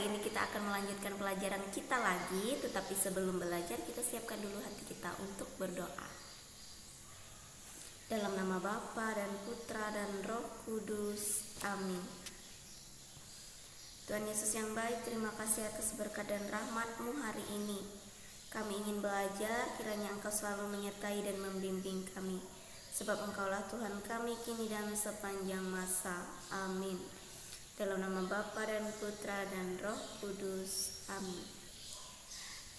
hari ini kita akan melanjutkan pelajaran kita lagi. Tetapi sebelum belajar, kita siapkan dulu hati kita untuk berdoa. Dalam nama Bapa dan Putra dan Roh Kudus. Amin. Tuhan Yesus yang baik, terima kasih atas berkat dan rahmat-Mu hari ini. Kami ingin belajar, kiranya Engkau selalu menyertai dan membimbing kami. Sebab Engkaulah Tuhan kami kini dan sepanjang masa. Amin. Dalam nama Bapa dan Putra dan Roh Kudus. Amin.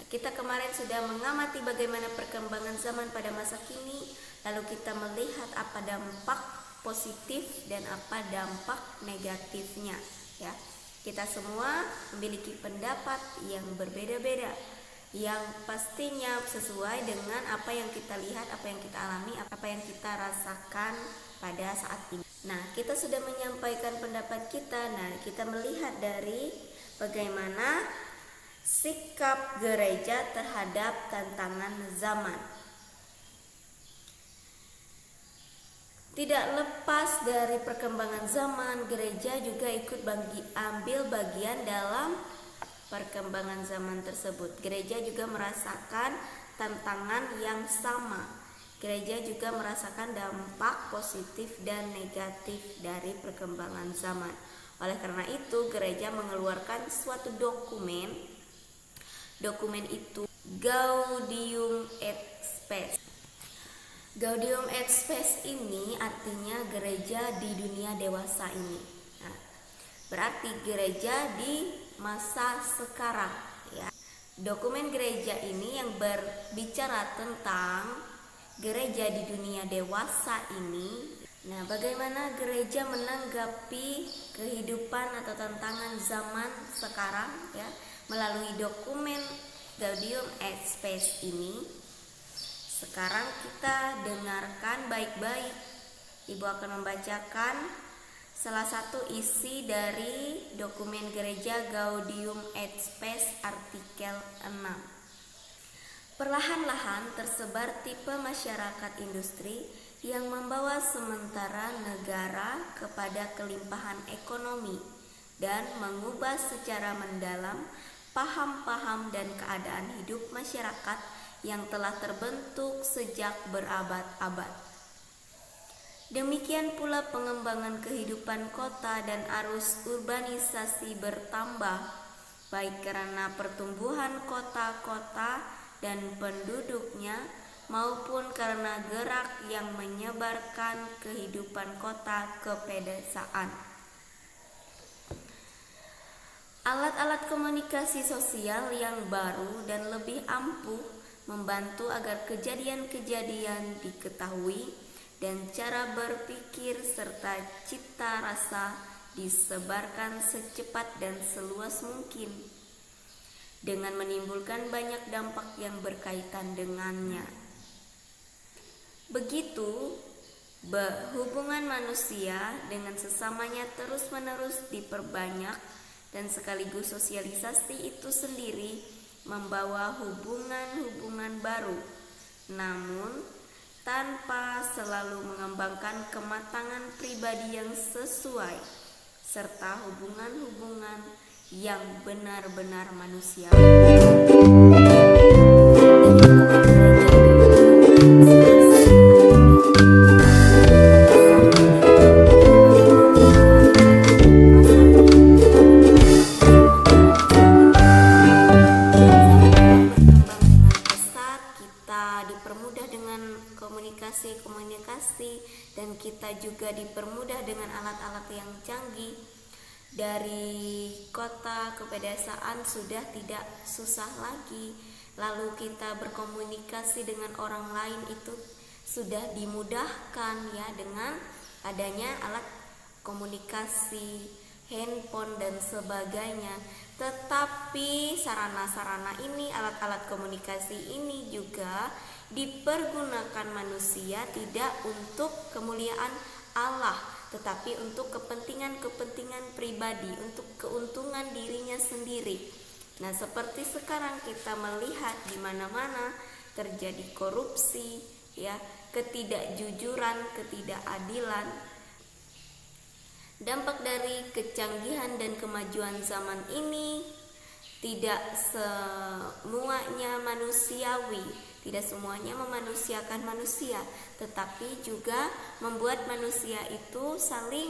Kita kemarin sudah mengamati bagaimana perkembangan zaman pada masa kini. Lalu kita melihat apa dampak positif dan apa dampak negatifnya. Ya, kita semua memiliki pendapat yang berbeda-beda, yang pastinya sesuai dengan apa yang kita lihat, apa yang kita alami, apa yang kita rasakan pada saat ini. Nah, kita sudah menyampaikan pendapat kita. Nah, kita melihat dari bagaimana sikap gereja terhadap tantangan zaman. Tidak lepas dari perkembangan zaman, gereja juga ikut ambil bagian dalam perkembangan zaman tersebut. Gereja juga merasakan tantangan yang sama. Gereja juga merasakan dampak positif dan negatif dari perkembangan zaman. Oleh karena itu, gereja mengeluarkan suatu dokumen. Dokumen itu Gaudium et Spes. Gaudium et Spes ini artinya gereja di dunia dewasa ini. Nah, berarti gereja di masa sekarang. Ya. Dokumen gereja ini yang berbicara tentang gereja di dunia dewasa ini. Nah, bagaimana gereja menanggapi kehidupan atau tantangan zaman sekarang ya, melalui dokumen Gaudium et Spes ini. Sekarang kita dengarkan baik-baik. Ibu akan membacakan salah satu isi dari dokumen gereja Gaudium et Spes artikel 6. Perlahan-lahan tersebar tipe masyarakat industri yang membawa sementara negara kepada kelimpahan ekonomi dan mengubah secara mendalam paham-paham dan keadaan hidup masyarakat yang telah terbentuk sejak berabad-abad. Demikian pula pengembangan kehidupan kota dan arus urbanisasi bertambah, baik karena pertumbuhan kota-kota dan penduduknya maupun karena gerak yang menyebarkan kehidupan kota ke pedesaan. Alat-alat komunikasi sosial yang baru dan lebih ampuh membantu agar kejadian-kejadian diketahui dan cara berpikir serta cita rasa disebarkan secepat dan seluas mungkin, dengan menimbulkan banyak dampak yang berkaitan dengannya. Begitu, hubungan manusia dengan sesamanya terus-menerus diperbanyak dan sekaligus sosialisasi itu sendiri membawa hubungan-hubungan baru, namun tanpa selalu mengembangkan kematangan pribadi yang sesuai serta hubungan-hubungan yang benar-benar manusiawi. Komunikasi dan kita juga dipermudah dengan alat-alat yang canggih. Dari kota ke pedesaan sudah tidak susah lagi. Lalu kita berkomunikasi dengan orang lain itu sudah dimudahkan ya, dengan adanya alat komunikasi, handphone dan sebagainya. Tetapi sarana-sarana ini, alat-alat komunikasi ini juga dipergunakan manusia tidak untuk kemuliaan Allah, tetapi untuk kepentingan-kepentingan pribadi, untuk keuntungan dirinya sendiri. Nah, seperti sekarang kita melihat di mana-mana terjadi korupsi, ya, ketidakjujuran, ketidakadilan. Dampak dari kecanggihan dan kemajuan zaman ini tidak semuanya manusiawi, tidak semuanya memanusiakan manusia, tetapi juga membuat manusia itu saling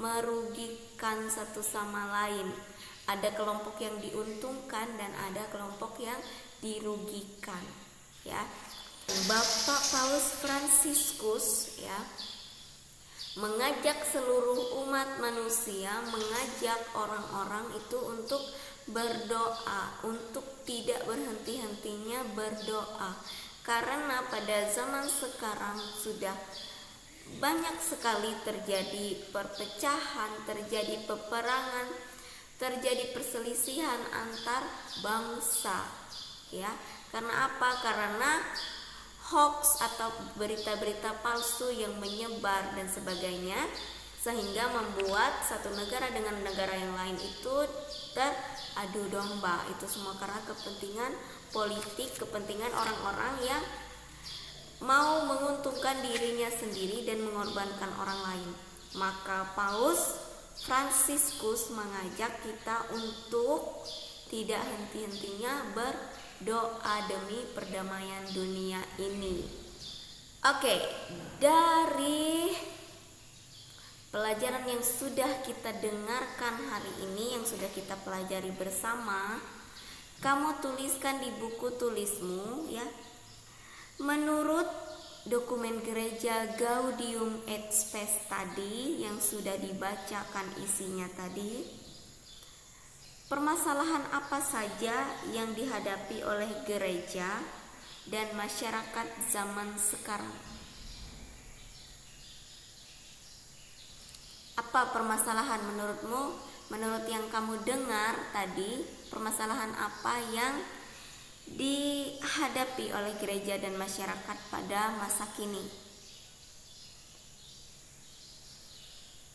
merugikan satu sama lain. Ada kelompok yang diuntungkan dan ada kelompok yang dirugikan, ya. Bapak Paus Fransiskus, ya, mengajak seluruh umat manusia, mengajak orang-orang itu untuk berdoa, untuk tidak berhenti-hentinya berdoa. Karena pada zaman sekarang sudah banyak sekali terjadi perpecahan, terjadi peperangan, terjadi perselisihan antar bangsa, ya. Karena apa? Karena hoax atau berita-berita palsu yang menyebar dan sebagainya, sehingga membuat satu negara dengan negara yang lain itu teradu domba. Itu semua karena kepentingan politik, kepentingan orang-orang yang mau menguntungkan dirinya sendiri dan mengorbankan orang lain. Maka Paus Fransiskus mengajak kita untuk tidak henti-hentinya berdoa demi perdamaian dunia ini. Oke, dari pelajaran yang sudah kita dengarkan hari ini, yang sudah kita pelajari bersama, kamu tuliskan di buku tulismu, ya. Menurut dokumen gereja Gaudium et Spes tadi yang sudah dibacakan isinya tadi, permasalahan apa saja yang dihadapi oleh gereja dan masyarakat zaman sekarang? Apa permasalahan menurutmu? Menurut yang kamu dengar tadi, permasalahan apa yang dihadapi oleh gereja dan masyarakat pada masa kini?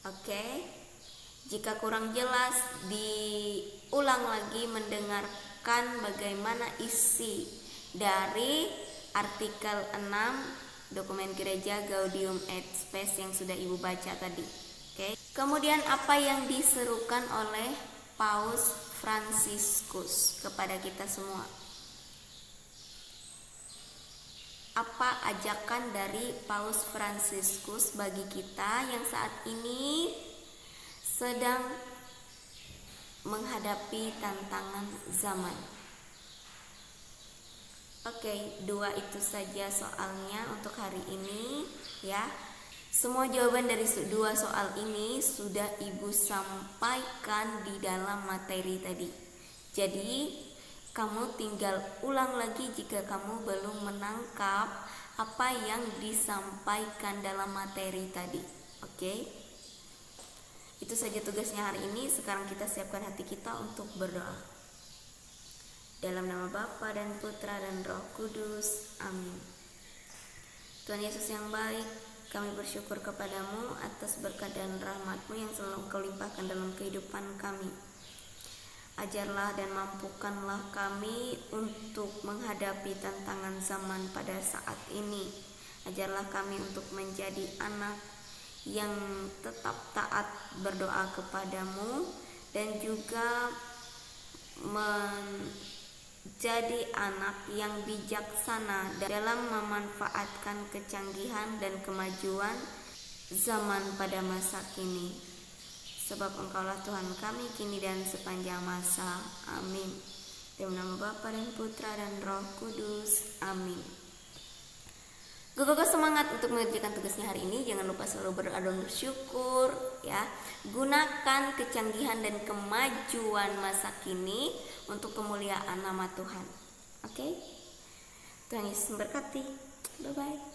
Oke. Jika kurang jelas, diulang lagi mendengarkan bagaimana isi dari artikel 6 dokumen gereja Gaudium et Spes yang sudah Ibu baca tadi. Oke. Kemudian apa yang diserukan oleh Paus Fransiskus kepada kita semua? Apa ajakan dari Paus Fransiskus bagi kita yang saat ini sedang menghadapi tantangan zaman? Oke, 2 itu saja soalnya untuk hari ini, ya. Semua jawaban dari 2 soal ini sudah Ibu sampaikan di dalam materi tadi. Jadi kamu tinggal ulang lagi jika kamu belum menangkap apa yang disampaikan dalam materi tadi. Oke? Itu saja tugasnya hari ini. Sekarang kita siapkan hati kita untuk berdoa. Dalam nama Bapa dan Putra dan Roh Kudus. Amin. Tuhan Yesus yang baik, kami bersyukur kepadamu atas berkat dan rahmat-Mu yang selalu Engkau limpahkan dalam kehidupan kami. Ajarlah dan mampukanlah kami untuk menghadapi tantangan zaman pada saat ini. Ajarlah kami untuk menjadi anak yang tetap taat berdoa kepadamu dan juga menjadi anak yang bijaksana dalam memanfaatkan kecanggihan dan kemajuan zaman pada masa kini. Sebab Engkaulah Tuhan kami kini dan sepanjang masa. Amin. Dalam nama Bapa dan Putra dan Roh Kudus. Amin. Gogo semangat untuk mengerjakan tugasnya hari ini. Jangan lupa selalu berdoa dan bersyukur, ya. Gunakan kecanggihan dan kemajuan masa kini untuk kemuliaan nama Tuhan. Oke? Tuhan Yesus memberkati. Bye-bye.